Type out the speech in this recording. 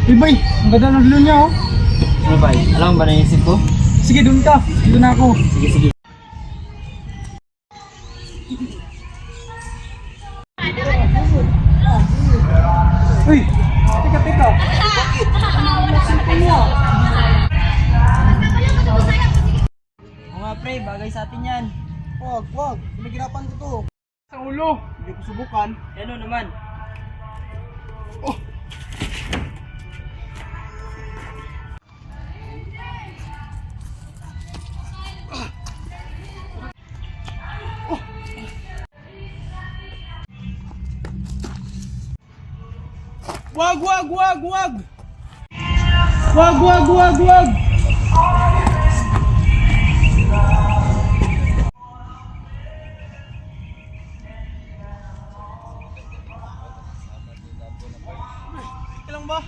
Uy, bay, ang ganda ng view niya, oh. Ano ba? Alam mo ba naisip ko? Sige, doon ka. Dito na ako. Sige, sige. Uy, teka, teka. Oo nga pre, bagay sa atin yan. Wag. Pinaghirapan ko to. Sa ulo. Hindi ko subukan. Ano naman? Oh. Wag! Wag! Okay lang ba?